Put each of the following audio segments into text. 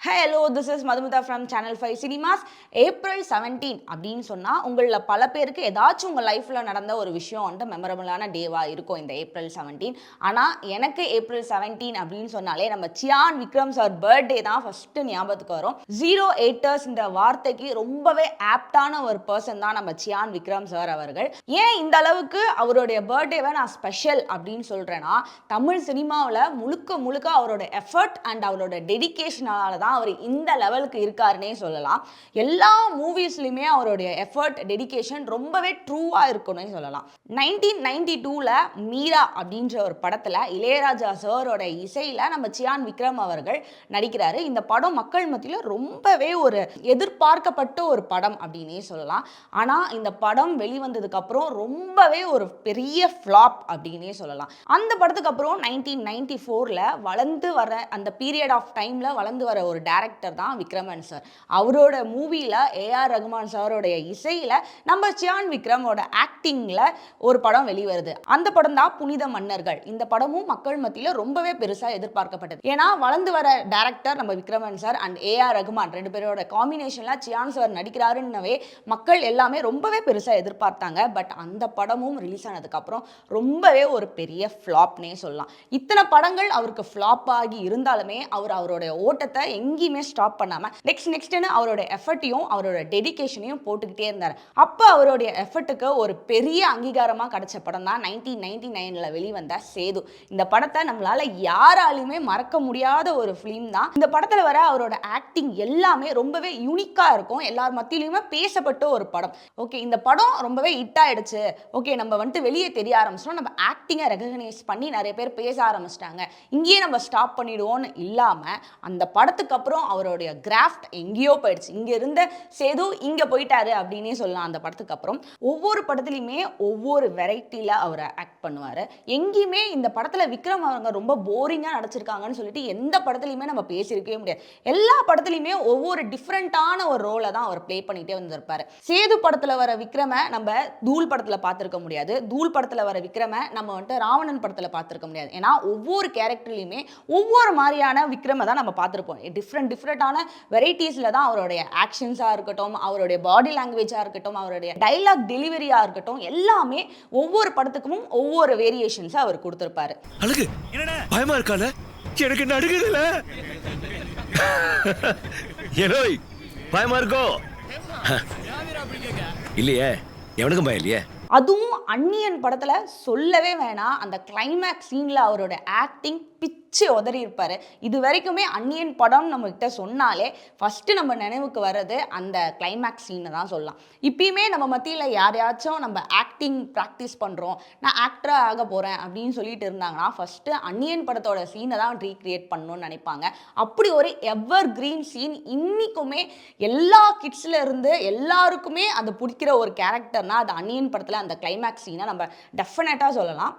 Hello, this is Madhumita from channel 5 cinemas. April 17 அப்படின்னு சொன்னால் உங்களில் பல பேருக்கு ஏதாச்சும் உங்கள் லைஃப்பில் நடந்த ஒரு விஷயம் வந்து மெமரபுளான டேவாக இருக்கும் இந்த ஏப்ரல் 17. ஆனால் எனக்கு ஏப்ரல் 17 அப்படின்னு சொன்னாலே நம்ம சியான் விக்ரம் சார் பர்த்டே தான் ஃபஸ்ட்டு ஞாபகத்துக்கு வரும். 08ers இந்த வார்த்தைக்கு ரொம்பவே ஆப்டான ஒரு பர்சன் தான் நம்ம சியான் விக்ரம் சார் அவர்கள். ஏன் இந்த அளவுக்கு அவருடைய பர்த்டேவை நான் ஸ்பெஷல் அப்படின்னு சொல்கிறேன்னா, தமிழ் சினிமாவில் முழுக்க முழுக்க அவரோட எஃபர்ட் அண்ட் அவரோட டெடிகேஷனால தான் அவர் இந்த லெவலுக்கு இருக்காருன்னே சொல்லலாம். எல்லா மூவிஸ்லையுமே அவருடைய எஃபர்ட் டெடிகேஷன் ரொம்பவே ட்ரூவாக இருக்குன்னு சொல்லலாம். 1992ல் மீரா அப்படின்ற ஒரு படத்தில் இளையராஜா சாரோட இசையில் நம்ம சியான் விக்ரம் அவர்கள் நடிக்கிறாரு. இந்த படம் மக்கள் மத்தியில் ரொம்பவே ஒரு எதிர்பார்க்கப்பட்ட ஒரு படம் அப்படின்னே சொல்லலாம். ஆனால் இந்த படம் வெளிவந்ததுக்கு அப்புறம் ரொம்பவே ஒரு பெரிய ஃப்ளாப் அப்படின்னே சொல்லலாம். அந்த படத்துக்கு அப்புறம் 1994ல் வளர்ந்து வர அந்த பீரியட் ஆஃப் டைமில் வளர்ந்து வர ஒரு டைரக்டர் தான் விக்ரமன் சார். அவரோட மூவியில் ஏஆர் ரகுமான் சாரோடைய இசையில் நம்ம சியான் விக்ரமோட ஆக்டிங்கில் ஒரு படம் வெளிவருது. அந்த படம் தான் புனித மன்னர்கள். இந்த படமும் மக்கள் மத்தியில் ரொம்பவே பெருசாக எதிர்பார்க்கப்பட்டது. ஏன்னா வளர்ந்து வர டைரக்டர் நம்ம Vikraman sir and A R Rahman ரெண்டு பேரோட காம்பினேஷனில் சியான் சார் நடிக்கிறாருன்னவே மக்கள் எல்லாமே ரொம்பவே பெருசாக எதிர்பார்த்தாங்க. பட் அந்த படமும் ரிலீஸ் ஆனதுக்கப்புறம் ரொம்பவே ஒரு பெரிய ஃப்ளாப்னே சொல்லலாம். இத்தனை படங்கள் அவருக்கு ஃப்ளாப் ஆகி இருந்தாலுமே அவருடைய ஓட்டத்தை எங்கேயுமே ஸ்டாப் பண்ணாமல் நெக்ஸ்ட்னு அவரோட எஃபர்ட்டையும் அவரோட டெடிகேஷனையும் போட்டுக்கிட்டே இருந்தார். அப்போ அவருடைய எஃபர்ட்டுக்கு ஒரு பெரிய அங்கீகாரமாக கிடைச்ச படம் தான் 1999ல் வெளிவந்த சேது. இந்த படத்தை நம்மளால யாராலையுமே மறக்க முடியாத ஒரு ஃபிலிம் தான். இந்த படத்தில் வர அவரோட ஆக்டிங் எல்லாமே ரொம்பவே யூனிக்காக இருக்கும். எல்லார் மத்தியிலுமே பேசப்பட்ட ஒரு படம். ஓகே, இந்த படம் ரொம்பவே ஹிட் ஆயிடுச்சு, ஓகே நம்ம வந்துட்டு வெளியே தெரிய ஆரம்பிச்சோம், நம்ம ஆக்டிங்கை ரெகக்னைஸ் பண்ணி நிறைய பேர் பேச ஆரம்பிச்சிட்டாங்க, இங்கேயே நம்ம ஸ்டாப் பண்ணிடுவோம்னு இல்லாமல் அந்த படத்துக்கு அப்புறம் அவருடைய கிராஃப்ட் எங்கேயோ போயிடுச்சு. இங்கே இருந்த சேது இங்கே போயிட்டாரு அப்படின்னே சொல்லலாம். அந்த படத்துக்கு அப்புறம் ஒவ்வொரு படத்துலையுமே ஒவ்வொரு வெரைட்டியில் அவர் ஆக்ட் பண்ணுவார். எங்கேயுமே இந்த படத்தில் விக்ரம் அவங்க ரொம்ப போரிங்காக நடிச்சிருக்காங்கன்னு சொல்லிட்டு எந்த படத்துலையுமே நம்ம பேசியிருக்கவே முடியாது. எல்லா படத்துலையுமே ஒவ்வொரு டிஃப்ரெண்ட்டான ஒரு ரோலை தான் அவர் ப்ளே பண்ணிகிட்டே வந்திருப்பார். சேது படத்தில் வர விக்ரமை நம்ம தூள் படத்தில் பார்த்துருக்க முடியாது. தூள் படத்தில் வர விக்ரமை நம்ம வந்துட்டு ராவணன் படத்தில் பார்த்துருக்க முடியாது. ஏன்னா ஒவ்வொரு கேரக்டர்லையுமே ஒவ்வொரு மாதிரியான விக்ரமை தான் நம்ம பார்த்துருப்போம். டிஃப்ரெண்டான வெரைட்டிஸில் தான் அவருடைய ஆக்ஷன்ஸாக இருக்கட்டும், அவருடைய பாடி லாங்குவேஜாக இருக்கட்டும், அவருடைய டைலாக் டெலிவரியாக இருக்கட்டும், எல்லாமே ஒவ்வொரு படத்துக்கும் ஒவ்வொரு வேரியேஷன்ஸை அவர் கொடுத்துருப்பாரு. அழகு பயமா இருக்கால, எனக்கு நடுங்குதுல ஏனோய் பயமா இருக்கோ இல்லையே, எவனுக்கும் பயம் இல்லையே. அதுவும் அந்நியன் படத்தில் சொல்லவே வேணாம். அந்த கிளைமேக்ஸ் சீனில் அவரோட ஆக்டிங் பிச்சு உதறி இருப்பார். இது வரைக்குமே அந்நியன் படம் நம்மகிட்ட சொன்னாலே ஃபஸ்ட்டு நம்ம நினைவுக்கு வர்றது அந்த கிளைமேக்ஸ் சீனை தான் சொல்லலாம். இப்பயுமே நம்ம மத்தியில் யாரையாச்சும் நம்ம ஆக்டிங் ப்ராக்டிஸ் பண்ணுறோம், நான் ஆக்டராக ஆக போகிறேன் அப்படின்னு சொல்லிட்டு இருந்தாங்கன்னா ஃபஸ்ட்டு அந்நியன் படத்தோட சீனை தான் ரீக்ரியேட் பண்ணணும்னு நினைப்பாங்க. அப்படி ஒரு எவர் கிரீன் சீன் இன்னிக்குமே எல்லா கிட்ஸில் இருந்து எல்லாருக்குமே அது பிடிக்கிற ஒரு கேரக்டர்னால் அது அந்நியன் படத்தில் அந்த கிளைமேக்ஸ் சீனை நம்ம டெஃபினட்டாக சொல்லலாம்.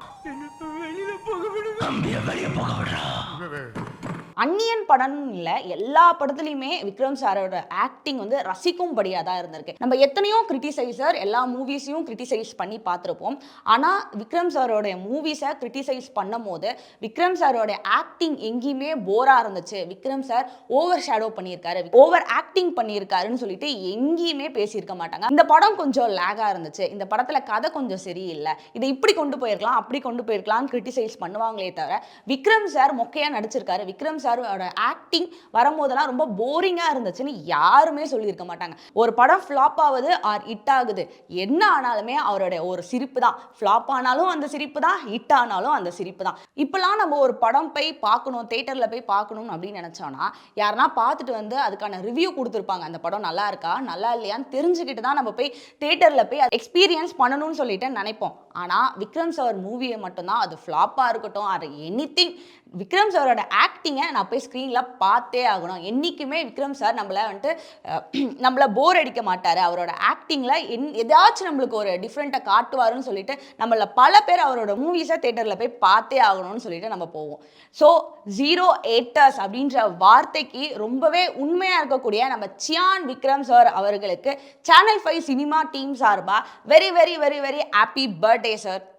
அந்நியன் படம் இல்லை, எல்லா படத்துலையுமே விக்ரம் சாரோட ஆக்டிங் வந்து ரசிக்கும்படியாக தான் இருந்திருக்கு. நம்ம எத்தனையோ கிரிட்டிசைசர் எல்லா மூவிஸையும் கிரிட்டிசைஸ் பண்ணி பார்த்துருப்போம். ஆனால் விக்ரம் சாரோட மூவிஸை கிரிட்டிசைஸ் பண்ணும் போது விக்ரம் சாரோட ஆக்டிங் எங்கேயுமே போராக இருந்துச்சு, விக்ரம் சார் ஓவர் ஷேடோ பண்ணியிருக்காரு, ஓவர் ஆக்டிங் பண்ணியிருக்காருன்னு சொல்லிட்டு எங்கேயுமே பேசியிருக்க மாட்டாங்க. இந்த படம் கொஞ்சம் லேகாக இருந்துச்சு, இந்த படத்தில் கதை கொஞ்சம் சரியில்லை, இதை இப்படி கொண்டு போயிருக்கலாம் அப்படி கொண்டு போயிருக்கலாம்னு கிரிட்டிசைஸ் பண்ணுவாங்களே தவிர விக்ரம் சார் மொக்கையாக நடிச்சிருக்காரு, விக்ரம் சாரோட ஆக்டிங் வரும்போதெல்லாம் ரொம்ப போரிங்காக இருந்துச்சுன்னு யாருமே சொல்லியிருக்க மாட்டாங்க. ஒரு படம் ஃப்ளாப் ஆகுது ஆர் ஹிட் ஆகுது, என்ன ஆனாலுமே அவருடைய ஒரு சிரிப்பு தான். ஃப்ளாப் ஆனாலும் அந்த சிரிப்பு தான், ஹிட் ஆனாலும் அந்த சிரிப்பு தான். இப்போலாம் நம்ம ஒரு படம் போய் பார்க்கணும், தேட்டரில் போய் பார்க்கணும் அப்படின்னு நினச்சோன்னா யாருன்னா பார்த்துட்டு வந்து அதுக்கான ரிவ்யூ கொடுத்துருப்பாங்க, அந்த படம் நல்லா இருக்கா நல்லா இல்லையான்னு தெரிஞ்சுக்கிட்டு தான் நம்ம போய் தேட்டரில் போய் எக்ஸ்பீரியன்ஸ் பண்ணணும்னு சொல்லிட்டு நினைப்போம். ஆனால் விக்ரம் சார் மூவியை மட்டும்தான் அது ஃப்ளாப்பாக இருக்கட்டும் அது எனிதிங், விக்ரம் சாரோட ஆக்டிங்கை நான் போய் ஸ்க்ரீனில் பார்த்தே ஆகணும். என்றைக்குமே விக்ரம் சார் நம்மளை போர் அடிக்க மாட்டார். அவரோட ஆக்டிங்கில் ஏதாச்சும் நம்மளுக்கு ஒரு டிஃப்ரெண்ட்டை காட்டுவாருன்னு சொல்லிட்டு நம்மள பல பேர் அவரோட மூவிஸை தேட்டரில் போய் பார்த்தே ஆகணும்னு சொல்லிட்டு நம்ம போவோம். ஸோ 08ers அப்படின்ற வார்த்தைக்கு ரொம்பவே உண்மையாக இருக்கக்கூடிய நம்ம சியான் விக்ரம் சார் அவர்களுக்கு சேனல் 5 சினிமா டீம் சார்பாக very very very very happy birthday sir.